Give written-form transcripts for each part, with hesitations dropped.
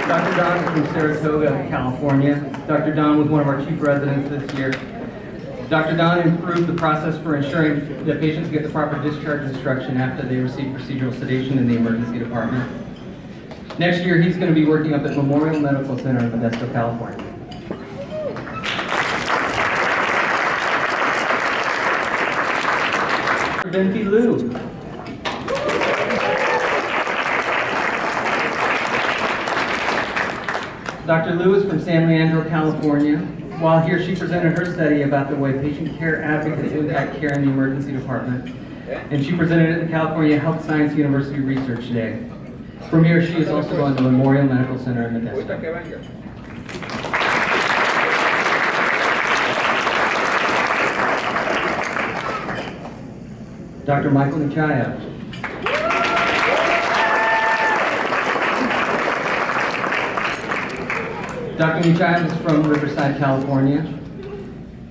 Dr. Don is from Saratoga, California. Dr. Don was one of our chief residents this year. Dr. Don improved the process for ensuring that patients get the proper discharge instruction after they receive procedural sedation in the emergency department. Next year, he's going to be working up at Memorial Medical Center in Modesto, California. Vinci Liu. Dr. Liu is from San Leandro, California. While here, she presented her study about the way patient care advocates impact care in the emergency department, and she presented it at the California Health Science University Research Day. From here, she is also going to Memorial Medical Center in Modesto. Dr. Michael Nikaya. Dr. Nikaya is from Riverside, California.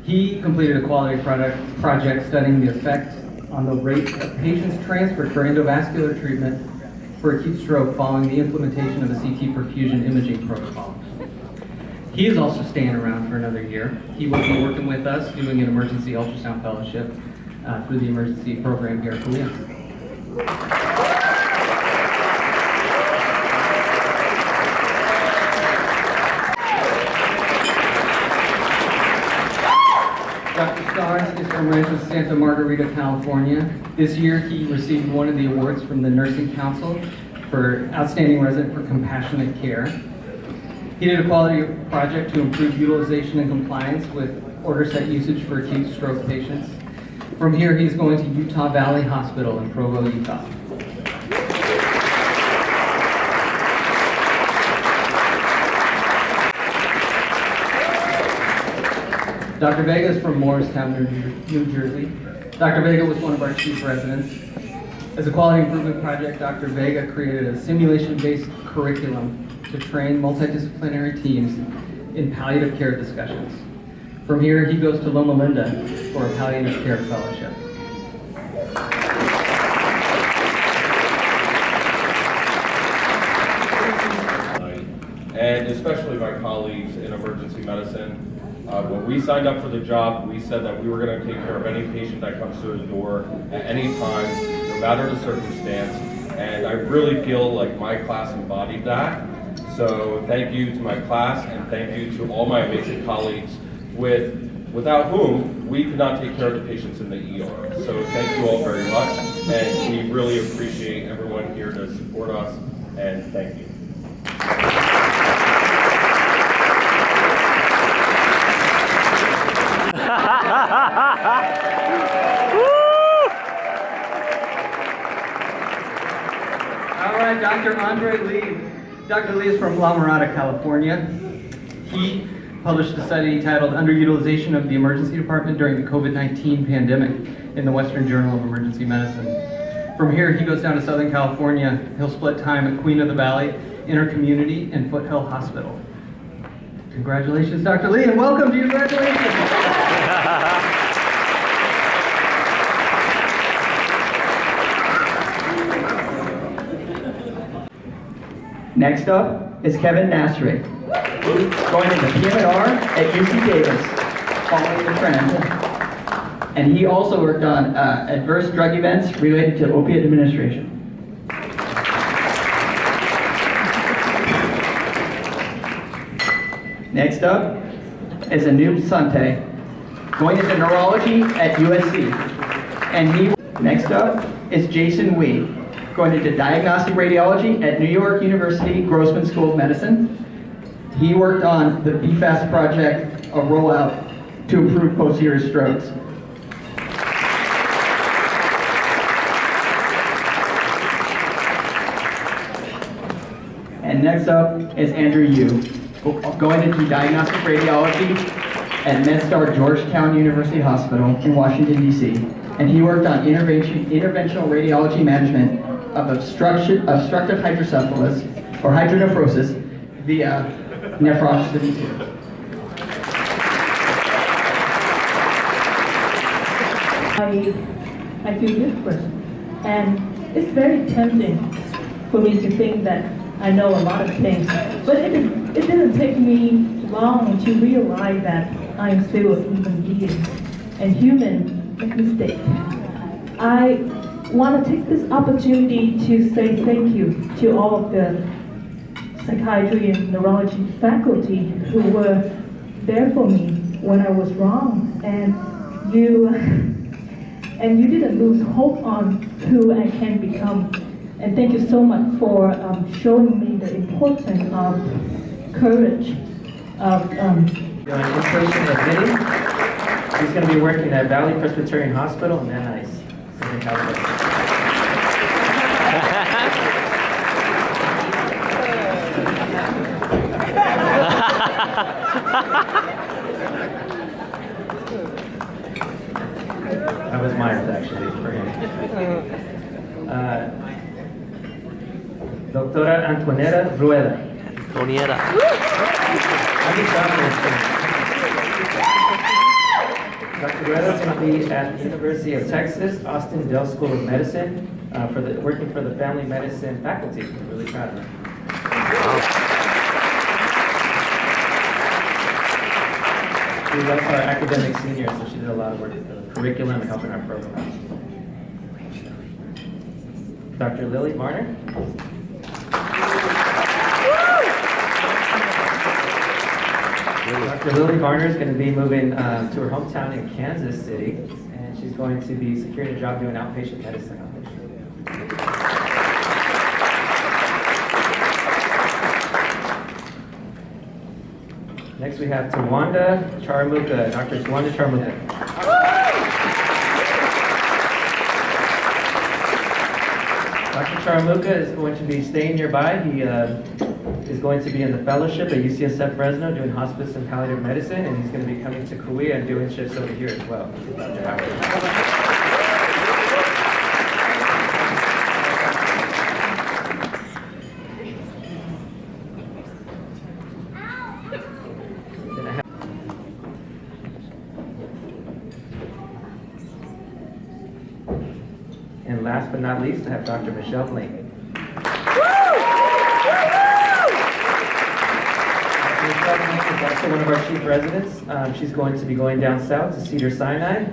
He completed a quality project studying the effect on the rate of patients transferred for endovascular treatment for acute stroke following the implementation of a CT perfusion imaging protocol. He is also staying around for another year. He will be working with us doing an emergency ultrasound fellowship through the emergency program here at Korea. Dr. Stars is from Rancho Santa Margarita, California. This year he received one of the awards from the Nursing Council for Outstanding Resident for Compassionate Care. He did a quality project to improve utilization and compliance with order set usage for acute stroke patients. From here, he's going to Utah Valley Hospital in Provo, Utah. Dr. Vega is from Morristown, New Jersey. Dr. Vega was one of our chief residents. As a quality improvement project, Dr. Vega created a simulation-based curriculum to train multidisciplinary teams in palliative care discussions. From here, he goes to Loma Linda for a palliative care fellowship. And especially my colleagues in emergency medicine. When we signed up for the job, we said that we were going to take care of any patient that comes through the door at any time, no matter the circumstance. And I really feel like my class embodied that. So thank you to my class, and thank you to all my amazing colleagues, without whom we could not take care of the patients in the ER. So thank you all very much, and we really appreciate everyone here to support us, and thank you. All right, Dr. Andre Lee. Dr. Lee is from La Mirada, California. He published a study titled Underutilization of the Emergency Department During the COVID-19 Pandemic in the Western Journal of Emergency Medicine. From here, he goes down to Southern California. He'll split time at Queen of the Valley, Intercommunity, and Foothill Hospital. Congratulations, Dr. Lee, and welcome to your graduation. Next up is Kevin Nasrick, going into PM&R at UC Davis, following the trend. And he also worked on adverse drug events related to opiate administration. Next up is Anub Sante, going into neurology at USC. And next up is Jason Wee, going into diagnostic radiology at New York University Grossman School of Medicine. He worked on the BFAST project, a rollout to improve posterior strokes. And next up is Andrew Yu, going into diagnostic radiology at MedStar Georgetown University Hospital in Washington, D.C. And he worked on interventional radiology management of obstructive hydrocephalus or hydronephrosis via nephroscopy 2. I feel different, and it's very tempting for me to think that I know a lot of things. But it didn't take me long to realize that I'm still a human being, and human make mistakes. I want to take this opportunity to say thank you to all of the psychiatry and neurology faculty who were there for me when I was wrong, and you didn't lose hope on who I can become. And thank you so much for showing me the importance of courage, of Doing inpatient admitting. She's going to be working at Valley Presbyterian Hospital in Van Nuys, Southern California. That was Myers, actually, for him. Doctora Antonera Rueda. Toniera. Dr. Rueda is going to be at the University of Texas, Austin Dell School of Medicine, working for the family medicine faculty. I'm really proud of her. She's also our academic senior, so she did a lot of work with the curriculum and helping our program. Dr. Lily Marner. Dr. Lily Varner is going to be moving to her hometown in Kansas City, and she's going to be securing a job doing outpatient medicine out there. Next we have Tawanda Charamuka, Dr. Tawanda Charamuka. Dr. Charamuka is going to be staying nearby. He is going to be in the fellowship at UCSF Fresno doing hospice and palliative medicine, and he's going to be coming to Kauai and doing shifts over here as well. Dr. Howard. And last but not least, I have Dr. Michelle Blaney. Is also one of our chief residents. She's going to be going down south to Cedar Sinai,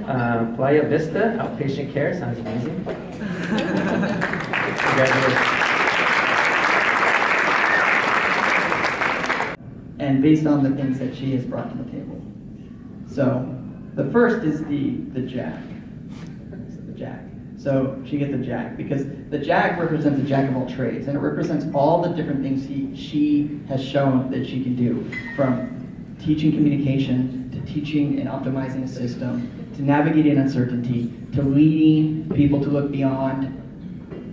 Playa Vista, outpatient care. Sounds amazing. Congratulations. And based on the things that she has brought to the table. So the first is the jack. The jack. So she gets a jack because the jack represents a jack of all trades, and it represents all the different things she has shown that she can do, from teaching communication to teaching and optimizing a system to navigating uncertainty to leading people to look beyond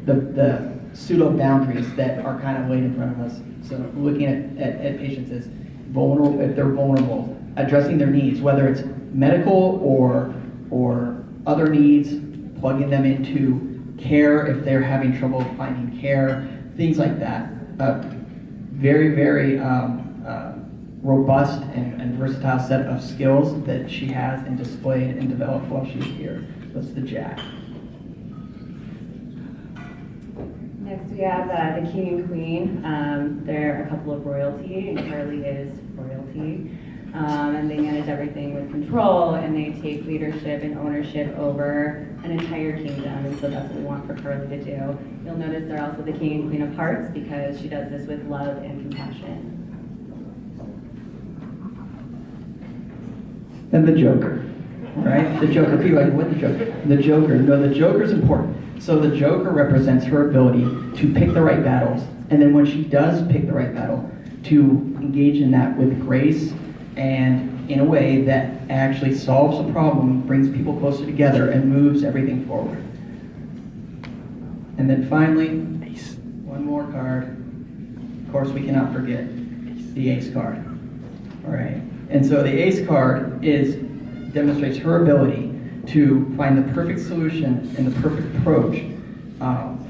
the pseudo boundaries that are kind of laid in front of us. So looking at patients as vulnerable, if they're vulnerable, addressing their needs, whether it's medical or other needs, plugging them into care if they're having trouble finding care, things like that. Very, very robust and versatile set of skills that she has and displayed and developed while she was here. That's the Jack. Next we have the King and Queen. They're a couple of royalty, and Carly is royalty. And they manage everything with control, and they take leadership and ownership over an entire kingdom, and so that's what we want for Carly to do. You'll notice they're also the King and Queen of Hearts because she does this with love and compassion. And the Joker, right? The Joker. People are like, what the Joker? The Joker. No, the Joker's important. So the Joker represents her ability to pick the right battles, and then when she does pick the right battle, to engage in that with grace and in a way that actually solves a problem, brings people closer together, and moves everything forward. And then finally, one more card. Of course, we cannot forget the Ace card. All right. And so the Ace card demonstrates her ability to find the perfect solution and the perfect approach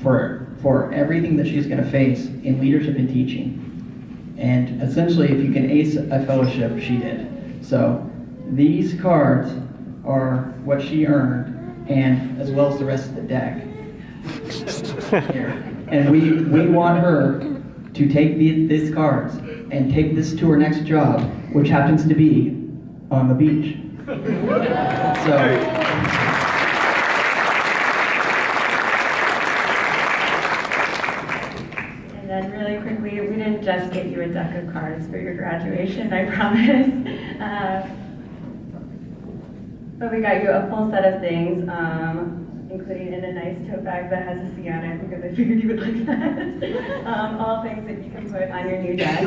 for everything that she's going to face in leadership and teaching. And essentially, if you can ace a fellowship, she did. So these cards are what she earned, and as well as the rest of the deck. Here. And we want her to take these cards and take this to her next job, which happens to be on the beach. So. And then really quickly, we didn't just get you a deck of cards for your graduation, I promise. But we got you a full set of things, including in a nice tote bag that has a C on it because I figured you would like that. All things that you can put on your new desk.